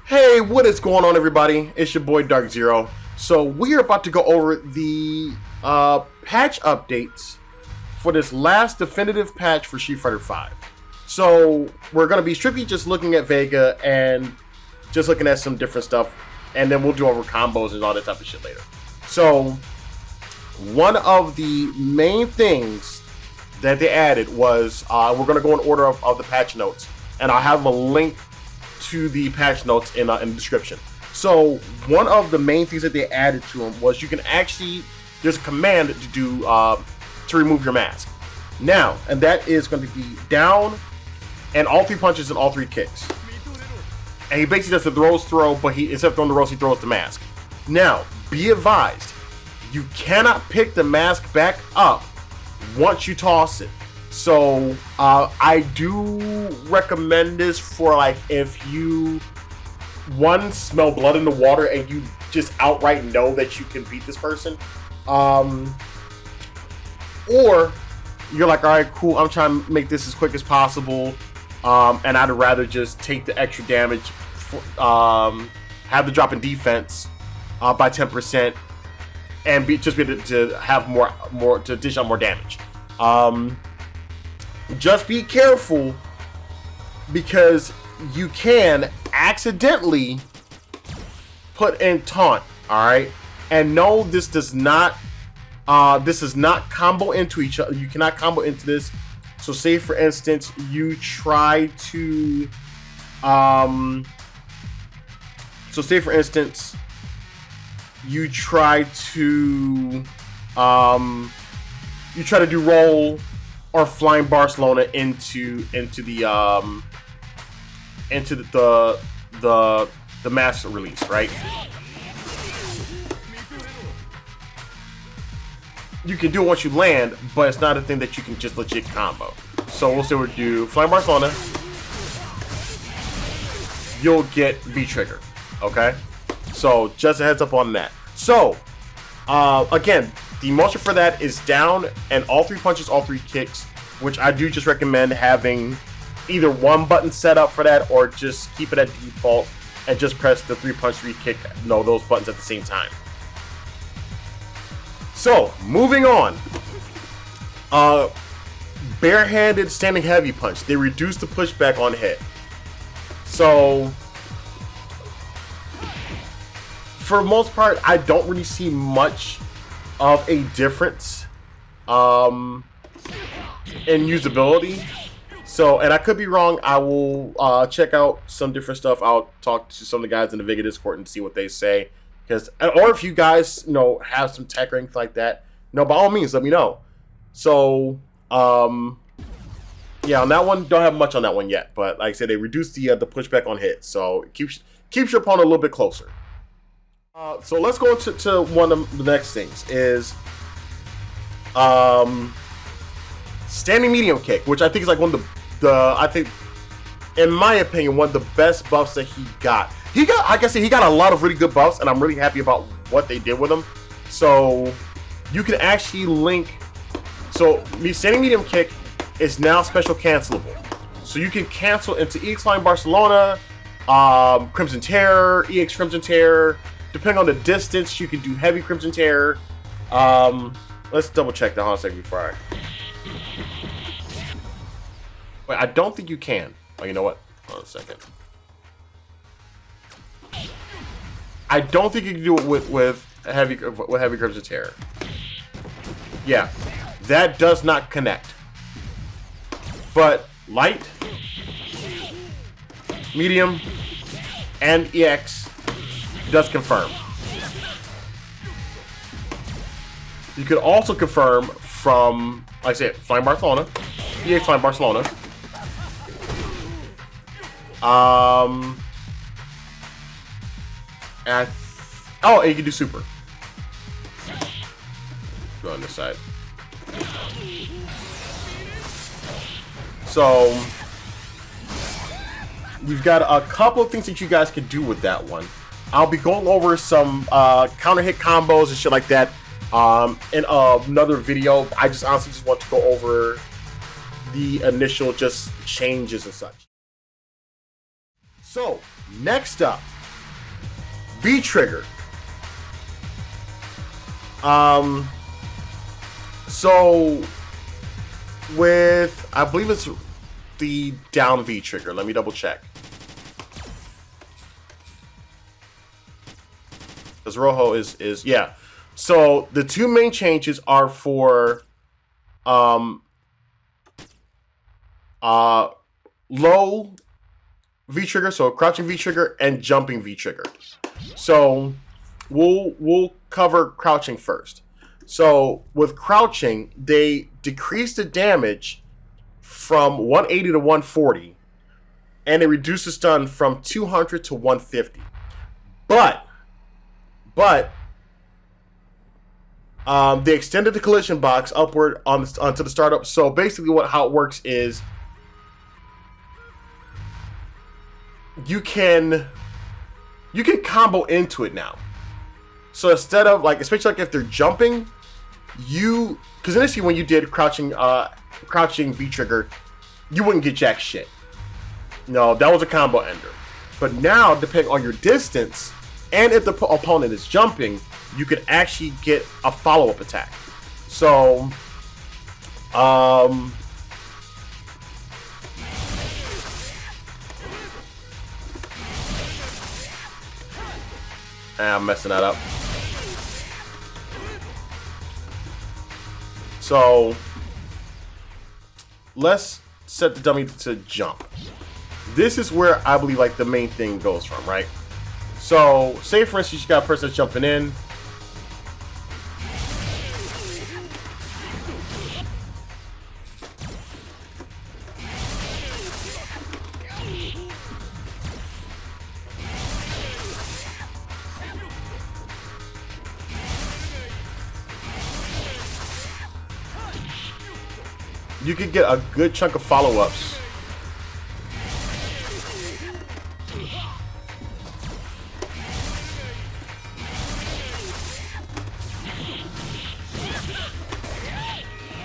Hey, what is going on, everybody? It's your boy Dark Zero. So we are about to go over the patch updates for this last definitive patch for Street Fighter V. So we're going to be strictly just looking at Vega and just looking at some different stuff, and then we'll do over combos and all that type of shit later. So one of the main things that they added was we're going to go in order of the patch notes, and I'll have a link to the patch notes in the description. So one of the main things that they added to them was you can actually, there's a command to do to remove your mask now, and that is going to be down and all 3 punches and all 3 kicks. And he basically does the throws throw, but he, instead of throwing the throws, he throws the mask. Now, be advised, you cannot pick the mask back up once you toss it. So I do recommend this for, like, if you smell blood in the water and you just outright know that you can beat this person, or you're like, all right, cool, I'm trying to make this as quick as possible, and I'd rather just take the extra damage, have the drop in defense by 10%, and just be able to have more to dish out more damage. Just be careful, because you can accidentally put in taunt. All right, and no, this does not combo into each other. You cannot combo into this. So say for instance you try to do roll or flying Barcelona into the master release, right? You can do it once you land, but it's not a thing that you can just legit combo. So we'll say we'll do flying Barcelona. You'll get V trigger, okay? So just a heads up on that. So again, the motion for that is down and all 3 punches, all 3 kicks, which I do just recommend having either one button set up for that, or just keep it at default and just press the 3 punch, 3 kick, those buttons at the same time. So moving on, barehanded standing heavy punch. They reduce the pushback on hit. So for the most part, I don't really see much of a difference in usability. So, and I could be wrong. I will check out some different stuff. I'll talk to some of the guys in the Vega Discord and see what they say. Because, or if you guys, have some tech or anything like that, by all means, let me know. So, yeah, on that one, don't have much on that one yet. But like I said, they reduced the pushback on hits, so it keeps your opponent a little bit closer. So let's go to one of the next things is standing medium kick, which I think is like one of I think, in my opinion, one of the best buffs that he got. Like I said, he got a lot of really good buffs, and I'm really happy about what they did with them. So you can actually link. So standing medium kick is now special cancelable. So you can cancel into EX Flying Barcelona, Crimson Terror, EX Crimson Terror. Depending on the distance, you can do heavy Crimson Terror. Let's double check that. Hold on a second before Wait, I don't think you can. Oh, you know what? Hold on a second. I don't think you can do it with heavy Crimson Terror. Yeah, that does not connect. But light, medium, and EX does confirm. You could also confirm from, like I said, Flying Barcelona, EX Flying Barcelona. And you can do super. Go on this side. So we've got a couple of things that you guys can do with that one. I'll be going over some counter hit combos and shit like that in another video. I just honestly just want to go over the initial just changes and such. So, next up, V-Trigger. So with, I believe it's the down V-Trigger. Let me double check. Because Rojo is yeah. So the two main changes are for low V-Trigger, so crouching V-Trigger and jumping V-Trigger. So we'll cover crouching first. So with crouching, they decrease the damage from 180 to 140, and they reduce the stun from 200 to 150. But they extended the collision box upward onto the startup. So basically, how it works is you can combo into it now. So instead of especially if they're jumping, because initially when you did crouching V-Trigger, you wouldn't get jack shit. No, that was a combo ender. But now, depending on your distance and if the opponent is jumping, you could actually get a follow-up attack. So, I'm messing that up. So let's set the dummy to jump. This is where I believe the main thing goes from, right? So say for instance you got a person that's jumping in. You could get a good chunk of follow-ups.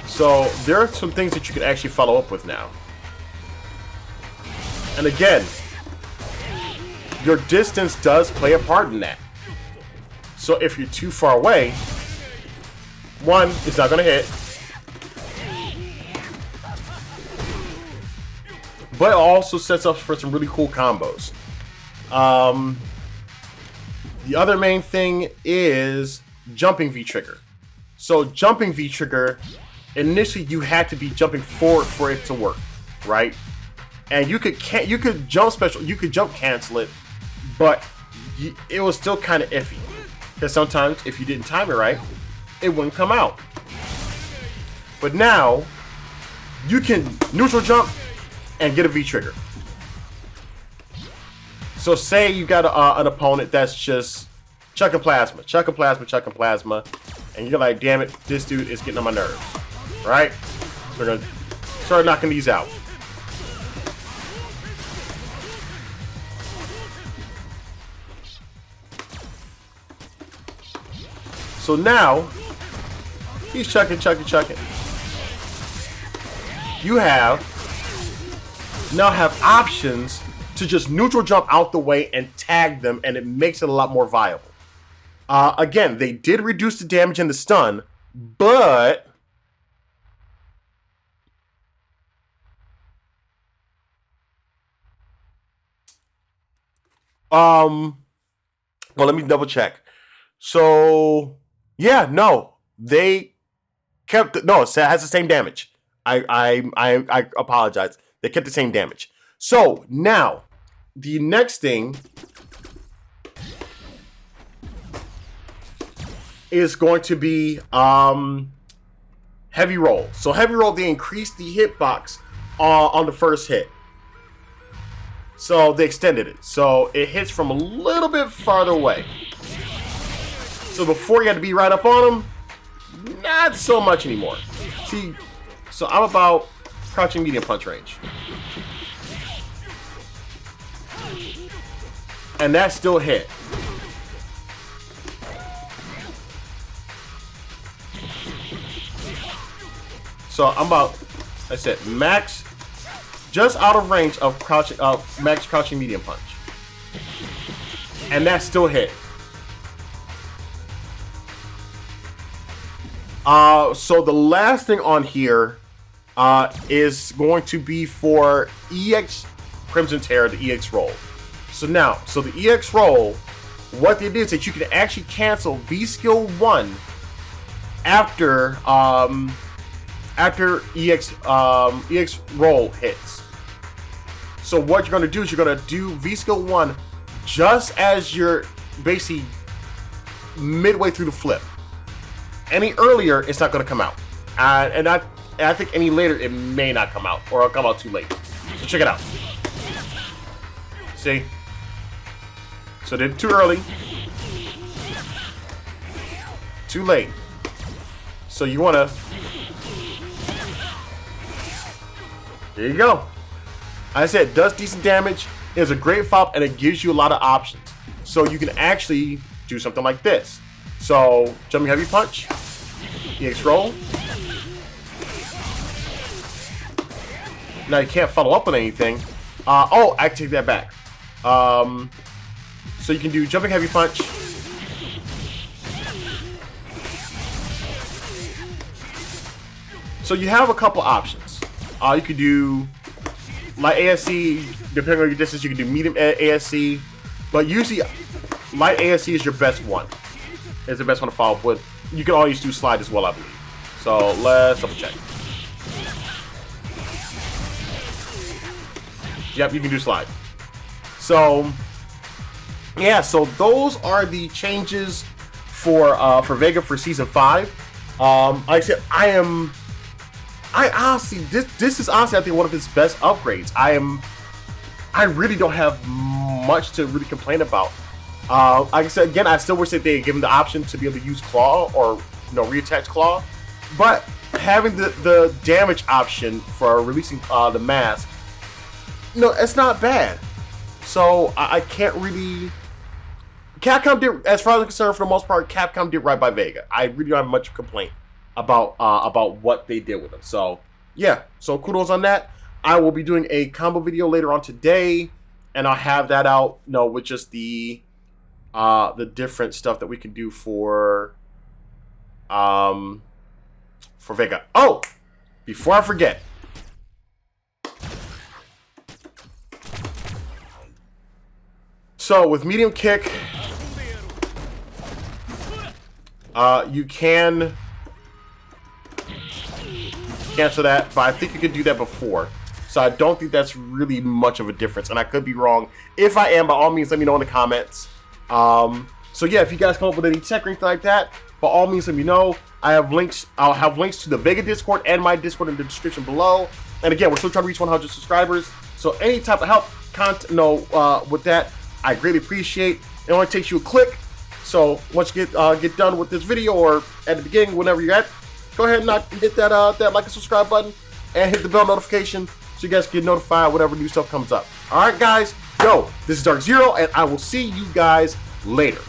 So there are some things that you can actually follow up with now. And again, your distance does play a part in that. So if you're too far away, one, it's not going to hit. But it also sets up for some really cool combos. The other main thing is jumping V-Trigger. So jumping V-Trigger, initially you had to be jumping forward for it to work, right? And you could jump special, you could jump cancel it, but it was still kind of iffy. Because sometimes if you didn't time it right, it wouldn't come out. But now you can neutral jump and get a V-Trigger. So say you got an opponent that's just chucking plasma, and you're like, damn it, this dude is getting on my nerves, right? So we're gonna start knocking these out. So now he's chucking. You now have options to just neutral jump out the way and tag them, and it makes it a lot more viable. Again, they did reduce the damage and the stun, but well, let me double check. So yeah, no, they kept it has the same damage. I apologize. They kept the same damage. So now, the next thing is going to be heavy roll. So heavy roll, they increased the hitbox on the first hit. So they extended it. So it hits from a little bit farther away. So before you had to be right up on them, not so much anymore. See, so I'm about crouching medium punch range. And that still hit. So I'm about I said max, just out of range of crouching, max crouching medium punch, and that still hit. So the last thing on here is going to be for EX Crimson Terror, the EX roll. So the EX roll, what they did is that you can actually cancel V skill 1 after EX roll hits. So what you're gonna do is you're gonna do V skill 1 just as you're basically midway through the flip. Any earlier, it's not gonna come out, and I think any later it may not come out, or it'll come out too late. So check it out. See? So did it too early, too late. So you wanna, there you go. I said it does decent damage. It's a great follow-up, and it gives you a lot of options. So you can actually do something like this. So jumping heavy punch, EX roll. Now you can't follow up with anything. Oh, I take that back. So you can do jumping heavy punch. So you have a couple options. You could do light ASC, depending on your distance. You can do medium ASC, but usually light ASC is your best one. It's the best one to follow up with. You can always do slide as well, I believe. So let's double check. Yep, you can do slide. So yeah, so those are the changes for Vega for season 5. Like I said, I honestly, this is honestly, I think, one of his best upgrades. I really don't have much to really complain about. Like I said, again, I still wish that they had given the option to be able to use claw or reattach claw, but having the damage option for releasing the mask, it's not bad. So I can't really. Capcom did, as far as I'm concerned, for the most part, Capcom did right by Vega. I really don't have much complaint about what they did with them. So yeah, so kudos on that. I will be doing a combo video later on today, and I'll have that out, with just the different stuff that we can do for Vega. Oh, before I forget, so with medium kick, you can cancel that, but I think you could do that before. So I don't think that's really much of a difference, and I could be wrong. If I am, by all means, let me know in the comments. So yeah, if you guys come up with any tech or anything like that, by all means, let me know. I'll have links to the Vega Discord and my Discord in the description below. And again, we're still trying to reach 100 subscribers. So any type of help, with that, I greatly appreciate. It only takes you a click. So once you get done with this video, or at the beginning, whenever you're at, go ahead and hit that like and subscribe button, and hit the bell notification so you guys can get notified whenever new stuff comes up. All right, guys. This is Dark Zero, and I will see you guys later.